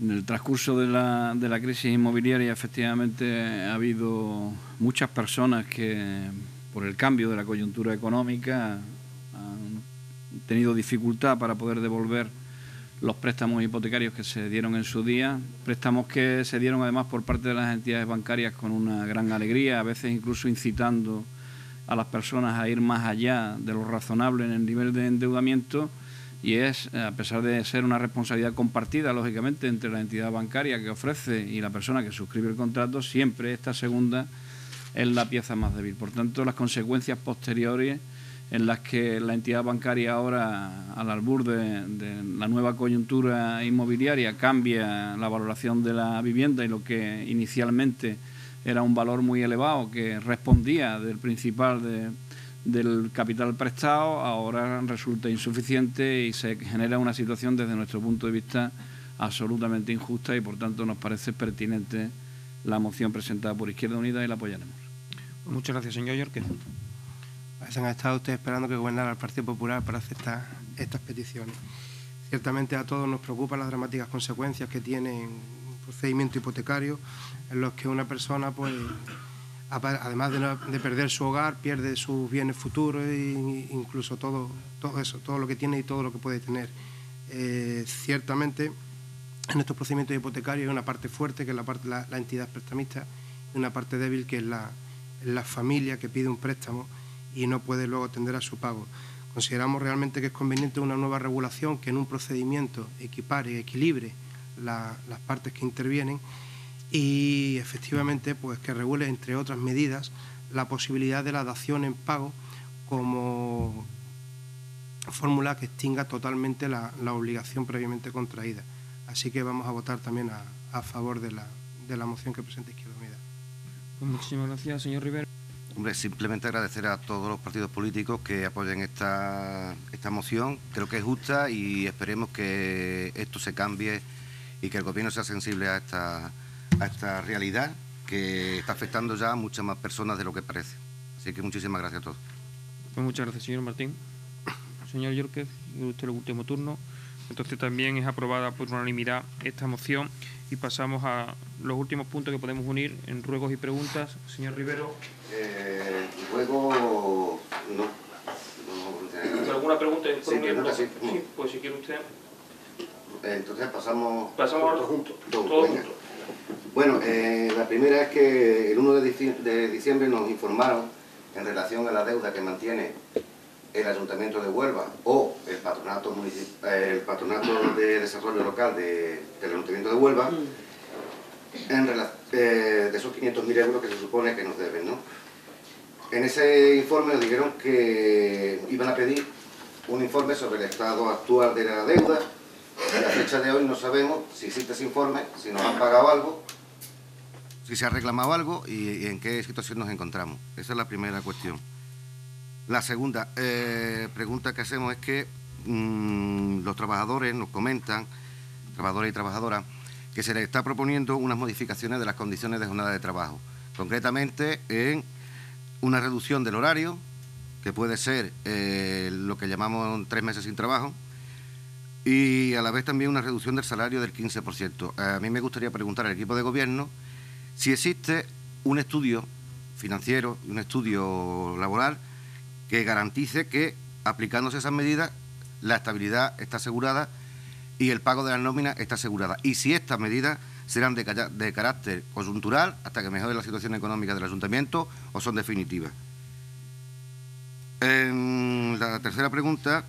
En el transcurso de la crisis inmobiliaria, efectivamente, ha habido muchas personas que, por el cambio de la coyuntura económica, han tenido dificultad para poder devolver los préstamos hipotecarios que se dieron en su día, préstamos que se dieron además por parte de las entidades bancarias con una gran alegría, a veces incluso incitando a las personas a ir más allá de lo razonable en el nivel de endeudamiento. Y es, a pesar de ser una responsabilidad compartida, lógicamente, entre la entidad bancaria que ofrece y la persona que suscribe el contrato, siempre esta segunda es la pieza más débil. Por tanto, las consecuencias posteriores en las que la entidad bancaria ahora, al albur de la nueva coyuntura inmobiliaria, cambia la valoración de la vivienda y lo que inicialmente era un valor muy elevado que respondía del principal del capital prestado, ahora resulta insuficiente y se genera una situación desde nuestro punto de vista absolutamente injusta y por tanto nos parece pertinente la moción presentada por Izquierda Unida y la apoyaremos. Muchas gracias, señor Yorque. Han estado ustedes esperando que gobernara el Partido Popular para hacer estas peticiones. Ciertamente a todos nos preocupan las dramáticas consecuencias que tiene un procedimiento hipotecario en los que una persona, pues, además de perder su hogar, pierde sus bienes futuros e incluso todo eso, todo lo que tiene y todo lo que puede tener. Ciertamente, en estos procedimientos hipotecarios hay una parte fuerte, que es la entidad prestamista, y una parte débil, que es la familia que pide un préstamo y no puede luego atender a su pago. Consideramos realmente que es conveniente una nueva regulación que en un procedimiento equipare y equilibre las partes que intervienen y efectivamente pues que regule, entre otras medidas, la posibilidad de la dación en pago como fórmula que extinga totalmente la obligación previamente contraída. Así que vamos a votar también a favor de la moción que presenta Izquierda Unida. Pues muchísimas gracias, señor Rivera. Hombre, simplemente agradecer a todos los partidos políticos que apoyen esta moción. Creo que es justa y esperemos que esto se cambie y que el Gobierno sea sensible a esta realidad que está afectando ya a muchas más personas de lo que parece. Así que muchísimas gracias a todos. Pues muchas gracias, señor Martín. Señor Yorque, usted el último turno. Entonces también es aprobada por unanimidad esta moción y pasamos a los últimos puntos que podemos unir en ruegos y preguntas. Señor Rivero. Luego no. ¿Alguna pregunta? Sí, pregunta, sí. Sí, pues si quiere usted. Entonces pasamos todos juntos. Todos juntos. Bueno, la primera es que el 1 de diciembre nos informaron en relación a la deuda que mantiene el Ayuntamiento de Huelva o el Patronato de Desarrollo Local del Ayuntamiento de Huelva de esos 500.000 euros que se supone que nos deben, ¿no? En ese informe nos dijeron que iban a pedir un informe sobre el estado actual de la deuda. A la fecha de hoy no sabemos si existe ese informe, si nos han pagado algo, si se ha reclamado algo y en qué situación nos encontramos. Esa es la primera cuestión. La segunda pregunta que hacemos es que los trabajadores nos comentan, trabajadores y trabajadoras, que se les está proponiendo unas modificaciones de las condiciones de jornada de trabajo. Concretamente en una reducción del horario, que puede ser lo que llamamos 3 meses sin trabajo, y a la vez también una reducción del salario del 15%. A mí me gustaría preguntar al equipo de gobierno si existe un estudio financiero, un estudio laboral que garantice que, aplicándose esas medidas, la estabilidad está asegurada y el pago de las nóminas está asegurada. Y si estas medidas serán de carácter coyuntural hasta que mejore la situación económica del ayuntamiento o son definitivas. En la tercera pregunta,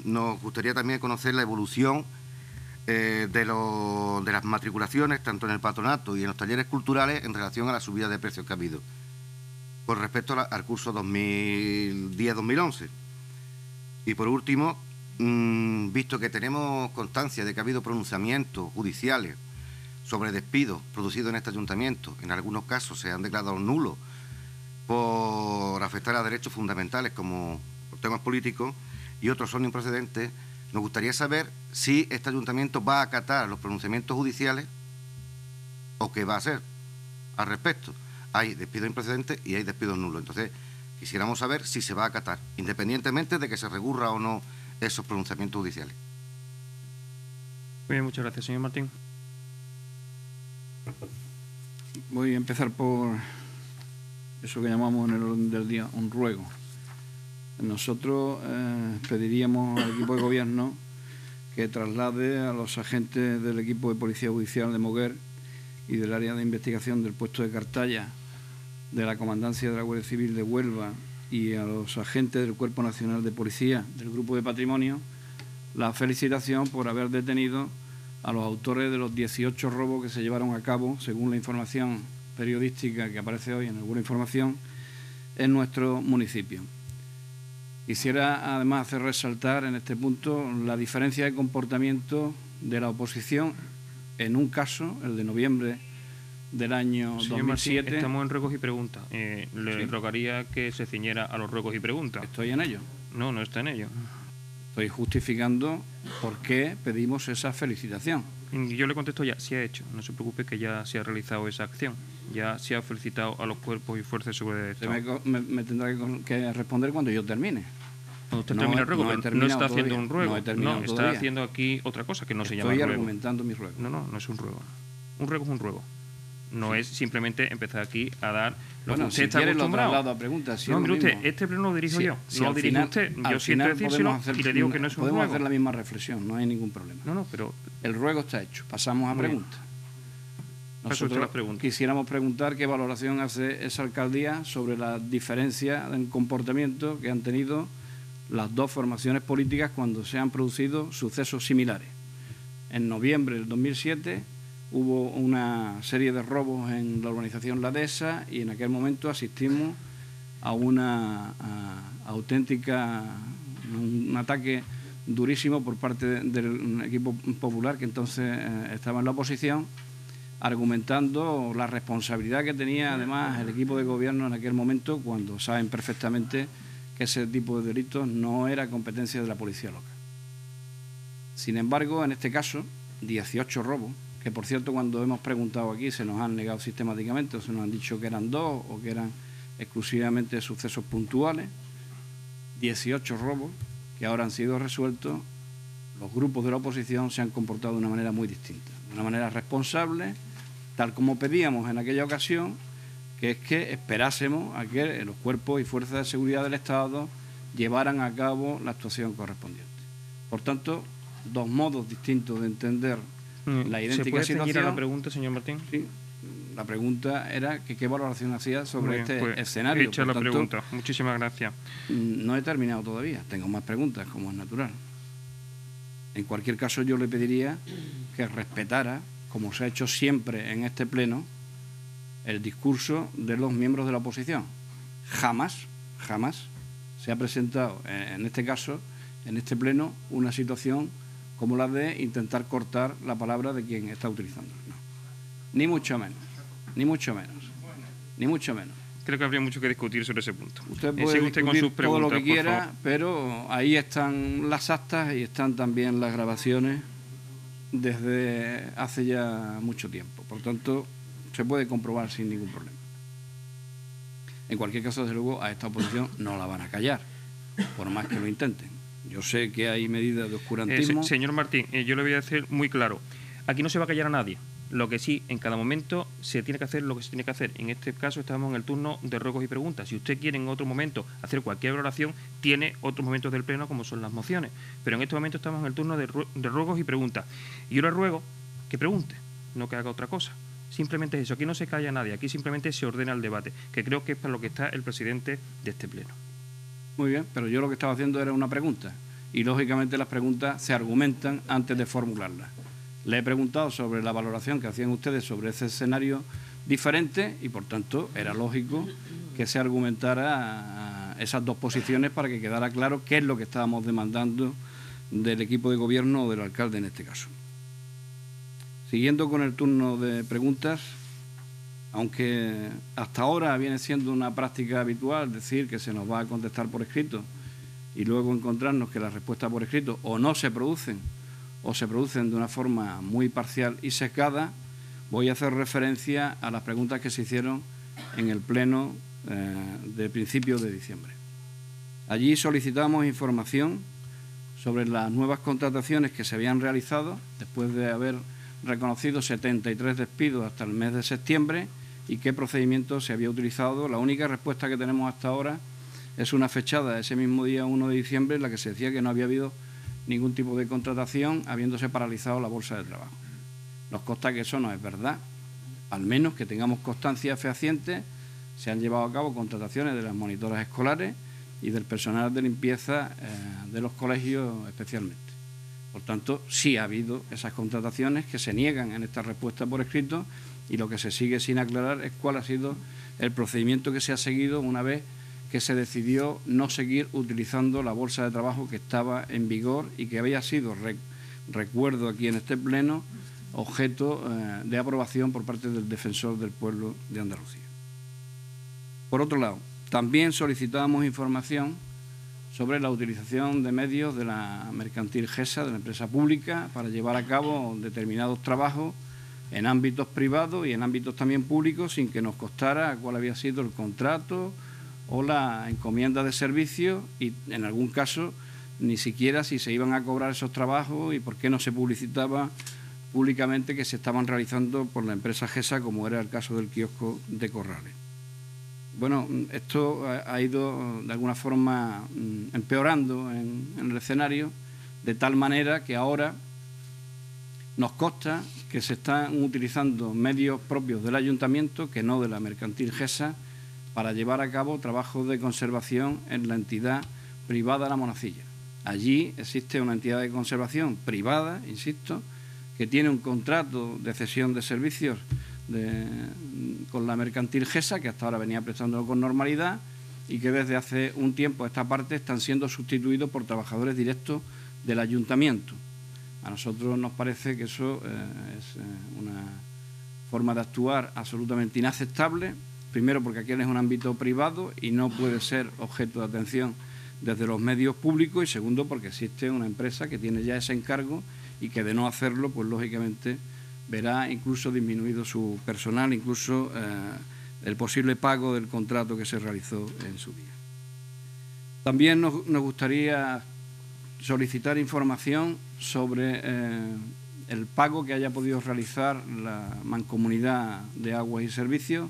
nos gustaría también conocer la evolución de las matriculaciones, tanto en el patronato y en los talleres culturales, en relación a la subida de precios que ha habido con respecto al curso 2010-2011. Y por último, visto que tenemos constancia de que ha habido pronunciamientos judiciales sobre despidos producidos en este ayuntamiento, en algunos casos se han declarado nulos por afectar a derechos fundamentales como los temas políticos y otros son improcedentes, nos gustaría saber si este ayuntamiento va a acatar los pronunciamientos judiciales o qué va a hacer al respecto. Hay despidos improcedentes y hay despidos nulos. Entonces, quisiéramos saber si se va a acatar, independientemente de que se recurra o no esos pronunciamientos judiciales. Muy bien, muchas gracias. Señor Martín. Voy a empezar por eso que llamamos en el orden del día un ruego. Nosotros pediríamos al equipo de gobierno que traslade a los agentes del equipo de Policía Judicial de Moguer y del área de investigación del puesto de Cartaya, de la Comandancia de la Guardia Civil de Huelva y a los agentes del Cuerpo Nacional de Policía del Grupo de Patrimonio la felicitación por haber detenido a los autores de los 18 robos que se llevaron a cabo, según la información periodística que aparece hoy en alguna información, en nuestro municipio. Quisiera además hacer resaltar en este punto la diferencia de comportamiento de la oposición en un caso, el de noviembre del año Señor 2007. Martín, estamos en ruegos y preguntas. Le rogaría que se ciñera a los ruegos y preguntas. Estoy en ello. No, no está en ello. Estoy justificando por qué pedimos esa felicitación. Y yo le contesto ya, se ha hecho. No se preocupe que ya se ha realizado esa acción. Ya se ha felicitado a los cuerpos y fuerzas de seguridad del Estado. Usted me tendrá que responder cuando yo termine. Cuando usted termina el ruego, no he no terminado está haciendo todavía. un ruego. No he terminado está todavía. haciendo aquí otra cosa que no se llama Estoy ruego. argumentando mi ruego. No, no es un ruego. Un ruego es un ruego. No es simplemente empezar aquí a dar lo Bueno, que usted si está quiere lo acostumbrado. traslado a preguntas. Si No, es mire lo usted, mismo. este pleno lo dirijo Sí, yo. si No al lo dirige final- usted. al Yo siento final decírselo podemos hacer- y le digo que no es un podemos ruego. hacer la misma reflexión, no hay ningún problema. No, pero El ruego está hecho. Pasamos a Muy bien. preguntas. Pase usted Nosotros las preguntas. quisiéramos preguntar qué valoración hace esa alcaldía sobre la diferencia en comportamiento que han tenido las dos formaciones políticas cuando se han producido sucesos similares. En noviembre del 2007 hubo una serie de robos en la urbanización La Dehesa y en aquel momento asistimos a una un ataque durísimo por parte del equipo popular que entonces estaba en la oposición, argumentando la responsabilidad que tenía además el equipo de gobierno en aquel momento, cuando saben perfectamente que ese tipo de delitos no era competencia de la policía local. Sin embargo, en este caso, 18 robos, que por cierto cuando hemos preguntado aquí se nos han negado sistemáticamente, o se nos han dicho que eran 2 o que eran exclusivamente sucesos puntuales, 18 robos que ahora han sido resueltos. Los grupos de la oposición se han comportado de una manera muy distinta, de una manera responsable, tal como pedíamos en aquella ocasión, que es que esperásemos a que los cuerpos y fuerzas de seguridad del Estado llevaran a cabo la actuación correspondiente. Por tanto, dos modos distintos de entender la idéntica ¿Se puede ceñir situación. a la pregunta, señor Martín? Sí, la pregunta era que qué valoración hacía sobre Muy bien, este pues, escenario. hecha Por la tanto, pregunta. Muchísimas gracias. no he terminado todavía, tengo más preguntas, como es natural. En cualquier caso, yo le pediría que respetara, como se ha hecho siempre en este pleno, el discurso de los miembros de la oposición. Jamás se ha presentado, en este caso, en este pleno, una situación como la de intentar cortar la palabra de quien está utilizando. No. Ni mucho menos, ni mucho menos, ni mucho menos. Creo que habría mucho que discutir sobre ese punto. Usted puede Siga usted con discutir sus preguntas, todo lo que por quiera, favor. pero ahí están las actas y están también las grabaciones desde hace ya mucho tiempo. Por tanto, se puede comprobar sin ningún problema. En cualquier caso, desde luego, a esta oposición no la van a callar, por más que lo intenten. Yo sé que hay medidas de oscurantismo. Señor Martín, yo le voy a decir muy claro. Aquí no se va a callar a nadie. Lo que sí, en cada momento se tiene que hacer lo que se tiene que hacer. En este caso estamos en el turno de ruegos y preguntas. Si usted quiere en otro momento hacer cualquier valoración, tiene otros momentos del pleno como son las mociones. Pero en este momento estamos en el turno de ruegos y preguntas. Y yo le ruego que pregunte, no que haga otra cosa. Simplemente eso. Aquí no se calla nadie. Aquí simplemente se ordena el debate, que creo que es para lo que está el presidente de este pleno. Muy bien, pero yo lo que estaba haciendo era una pregunta. Y lógicamente las preguntas se argumentan antes de formularlas. Le he preguntado sobre la valoración que hacían ustedes sobre ese escenario diferente y, por tanto, era lógico que se argumentara esas dos posiciones para que quedara claro qué es lo que estábamos demandando del equipo de gobierno o del alcalde en este caso. Siguiendo con el turno de preguntas, aunque hasta ahora viene siendo una práctica habitual decir que se nos va a contestar por escrito y luego encontrarnos que las respuestas por escrito o no se producen o se producen de una forma muy parcial y sesgada, voy a hacer referencia a las preguntas que se hicieron en el pleno de principios de diciembre. Allí solicitamos información sobre las nuevas contrataciones que se habían realizado después de haber reconocido 73 despidos hasta el mes de septiembre y qué procedimiento se había utilizado. La única respuesta que tenemos hasta ahora es una fechada ese mismo día 1 de diciembre en la que se decía que no había habido ningún tipo de contratación, habiéndose paralizado la bolsa de trabajo. Nos consta que eso no es verdad, al menos que tengamos constancia fehaciente. Se han llevado a cabo contrataciones de las monitoras escolares y del personal de limpieza de los colegios especialmente. Por tanto, sí ha habido esas contrataciones que se niegan en esta respuesta por escrito, y lo que se sigue sin aclarar es cuál ha sido el procedimiento que se ha seguido una vez que se decidió no seguir utilizando la bolsa de trabajo que estaba en vigor y que había sido, recuerdo aquí en este pleno, objeto de aprobación por parte del Defensor del Pueblo de Andalucía. Por otro lado, también solicitábamos información sobre la utilización de medios de la mercantil GESA, de la empresa pública, para llevar a cabo determinados trabajos en ámbitos privados y en ámbitos también públicos, sin que nos costara cuál había sido el contrato o la encomienda de servicio, y en algún caso ni siquiera si se iban a cobrar esos trabajos y por qué no se publicitaba públicamente que se estaban realizando por la empresa GESA, como era el caso del kiosco de Corrales. Bueno, esto ha ido de alguna forma empeorando en el escenario, de tal manera que ahora nos consta que se están utilizando medios propios del ayuntamiento, que no de la mercantil GESA, para llevar a cabo trabajos de conservación en la entidad privada La Monacilla. Allí existe una entidad de conservación privada, insisto, que tiene un contrato de cesión de servicios con la mercantil GESA, que hasta ahora venía prestándolo con normalidad, y que desde hace un tiempo a esta parte están siendo sustituidos por trabajadores directos del ayuntamiento. A nosotros nos parece que eso es una forma de actuar absolutamente inaceptable, primero porque aquel es un ámbito privado y no puede ser objeto de atención desde los medios públicos, y segundo porque existe una empresa que tiene ya ese encargo y que de no hacerlo, pues lógicamente verá incluso disminuido su personal, incluso el posible pago del contrato que se realizó en su día. También nos gustaría solicitar información sobre el pago que haya podido realizar la Mancomunidad de Aguas y Servicios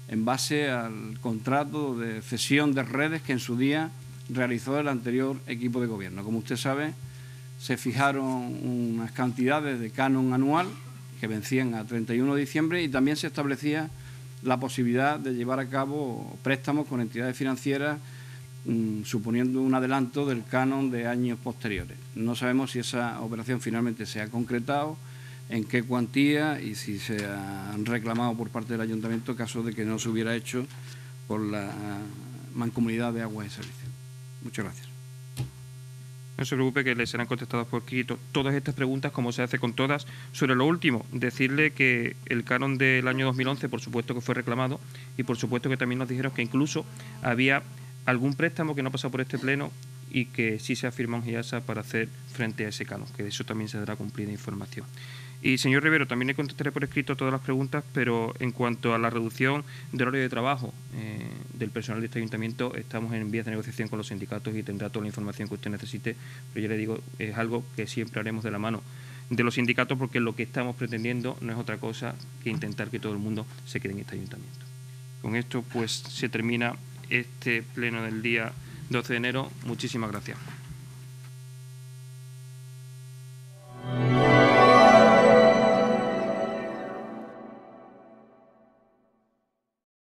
en base al contrato de cesión de redes que en su día realizó el anterior equipo de gobierno. Como usted sabe, se fijaron unas cantidades de canon anual que vencían a 31 de diciembre y también se establecía la posibilidad de llevar a cabo préstamos con entidades financieras suponiendo un adelanto del canon de años posteriores. No sabemos si esa operación finalmente se ha concretado, en qué cuantía y si se han reclamado por parte del ayuntamiento caso de que no se hubiera hecho por la Mancomunidad de Aguas y Servicios. Muchas gracias. No se preocupe, que le serán contestadas por escrito todas estas preguntas, como se hace con todas. Sobre lo último, decirle que el canon del año 2011, por supuesto que fue reclamado, y por supuesto que también nos dijeron que incluso había algún préstamo que no ha pasado por este pleno y que sí se ha firmado en GIASA para hacer frente a ese canon, que de eso también se dará cumplida información. Y, señor Rivero, también le contestaré por escrito todas las preguntas, pero en cuanto a la reducción del horario de trabajo del personal de este ayuntamiento, estamos en vías de negociación con los sindicatos y tendrá toda la información que usted necesite, pero yo le digo, es algo que siempre haremos de la mano de los sindicatos, porque lo que estamos pretendiendo no es otra cosa que intentar que todo el mundo se quede en este ayuntamiento. Con esto, pues, se termina este pleno del día 12 de enero. Muchísimas gracias.